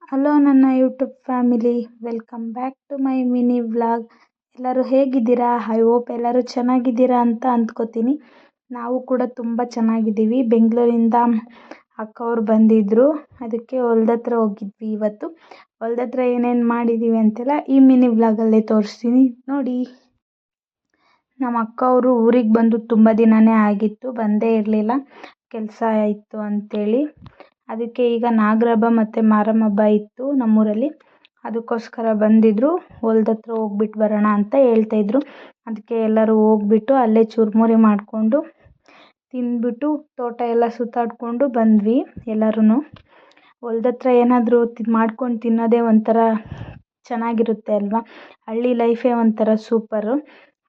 Hello ನನ್ನ YouTube family, welcome back to my mini vlog. ಎಲ್ಲರೂ ಹೇಗಿದ್ದೀರಾ? ಐ ಹೋಪ್ ಎಲ್ಲರೂ ಚೆನ್ನಾಗಿದ್ದೀರಾ ಅಂತ ಅಂದ್ಕೋತೀನಿ. ನಾವು ಕೂಡ ತುಂಬ ಚೆನ್ನಾಗಿದ್ದೀವಿ. ಬೆಂಗಳೂರಿಂದ ಅಕ್ಕವ್ರು ಬಂದಿದ್ದರು, ಅದಕ್ಕೆ ಹೊಲ್ದತ್ರ ಹೋಗಿದ್ವಿ. ಇವತ್ತು ಹೊಲ್ದತ್ರ ಏನೇನು ಮಾಡಿದ್ದೀವಿ ಅಂತೆಲ್ಲ ಈ ಮಿನಿ ವ್ಲಾಗಲ್ಲೇ ತೋರಿಸ್ತೀನಿ ನೋಡಿ. ನಮ್ಮ ಅಕ್ಕವರು ಊರಿಗೆ ಬಂದು ತುಂಬ ದಿನವೇ ಆಗಿತ್ತು, ಬಂದೇ ಇರಲಿಲ್ಲ, ಕೆಲಸ ಇತ್ತು ಅಂಥೇಳಿ. ಅದಕ್ಕೆ ಈಗ ನಾಗರ ಹಬ್ಬ ಮತ್ತು ಮಾರಮ್ಮ ಹಬ್ಬ ಇತ್ತು ನಮ್ಮೂರಲ್ಲಿ, ಅದಕ್ಕೋಸ್ಕರ ಬಂದಿದ್ದರು. ಹೊಲ್ದತ್ರ ಹೋಗ್ಬಿಟ್ಟು ಬರೋಣ ಅಂತ ಹೇಳ್ತಾಯಿದ್ರು. ಅದಕ್ಕೆ ಎಲ್ಲರೂ ಹೋಗ್ಬಿಟ್ಟು ಅಲ್ಲೇ ಚುರುಮುರಿ ಮಾಡಿಕೊಂಡು ತಿಂದ್ಬಿಟ್ಟು ತೋಟ ಎಲ್ಲ ಸುತ್ತಾಡಿಕೊಂಡು ಬಂದ್ವಿ ಎಲ್ಲರೂ. ಹೊಲ್ದತ್ರ ಏನಾದರೂ ಮಾಡ್ಕೊಂಡು ತಿನ್ನೋದೇ ಒಂಥರ ಚೆನ್ನಾಗಿರುತ್ತೆ ಅಲ್ವಾ. ಹಳ್ಳಿ ಲೈಫೇ ಒಂಥರ ಸೂಪರು.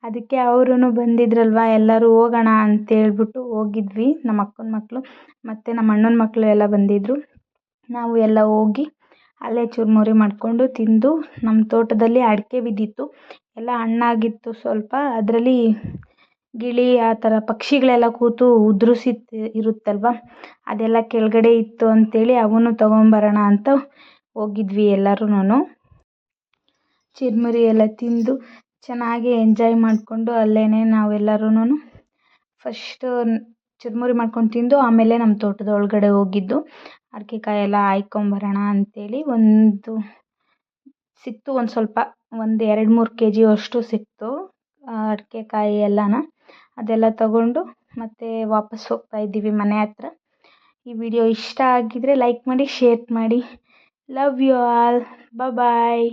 ಅದಕ್ಕೆ ಅವರೂ ಬಂದಿದ್ರಲ್ವ, ಎಲ್ಲರೂ ಹೋಗೋಣ ಅಂತೇಳ್ಬಿಟ್ಟು ಹೋಗಿದ್ವಿ. ನಮ್ಮ ಅಕ್ಕನ ಮಕ್ಕಳು ಮತ್ತು ನಮ್ಮ ಅಣ್ಣನ ಮಕ್ಕಳು ಎಲ್ಲ ಬಂದಿದ್ದರು. ನಾವು ಎಲ್ಲ ಹೋಗಿ ಅಲ್ಲೇ ಚುರುಮುರಿ ಮಾಡಿಕೊಂಡು ತಿಂದು, ನಮ್ಮ ತೋಟದಲ್ಲಿ ಅಡಿಕೆ ಬಿದ್ದಿತ್ತು, ಎಲ್ಲ ಹಣ್ಣಾಗಿತ್ತು ಸ್ವಲ್ಪ. ಅದರಲ್ಲಿ ಗಿಳಿ ಆ ಥರ ಪಕ್ಷಿಗಳೆಲ್ಲ ಕೂತು ಇರುತ್ತಲ್ವ, ಅದೆಲ್ಲ ಕೆಳಗಡೆ ಇತ್ತು ಅಂಥೇಳಿ ಅವನು ತೊಗೊಂಬರೋಣ ಅಂತ ಹೋಗಿದ್ವಿ ಎಲ್ಲರೂ. ಚುರುಮುರಿ ಎಲ್ಲ ತಿಂದು ಚೆನ್ನಾಗಿ ಎಂಜಾಯ್ ಮಾಡಿಕೊಂಡು ಅಲ್ಲೇ ನಾವೆಲ್ಲರೂ ಫಸ್ಟು ಚುರುಮುರಿ ಮಾಡ್ಕೊಂಡು ತಿಂದು ಆಮೇಲೆ ನಮ್ಮ ತೋಟದ ಒಳಗಡೆ ಹೋಗಿದ್ದು. ಅಡಿಕೆಕಾಯಿ ಎಲ್ಲ ಆಯ್ಕೊಂಬರೋಣ ಅಂಥೇಳಿ ಸಿಕ್ತು ಒಂದು ಸ್ವಲ್ಪ, ಒಂದು 2-3 kg ಅಷ್ಟು ಸಿಕ್ತು ಅಡಿಕೆಕಾಯಿ ಎಲ್ಲನ. ಅದೆಲ್ಲ ತಗೊಂಡು ಮತ್ತೆ ವಾಪಸ್ ಹೋಗ್ತಾ ಇದ್ದೀವಿ ಮನೆ ಹತ್ರ. ಈ ವಿಡಿಯೋ ಇಷ್ಟ ಆಗಿದರೆ ಲೈಕ್ ಮಾಡಿ, ಶೇರ್ ಮಾಡಿ. Love you all. ಬಾಯ್.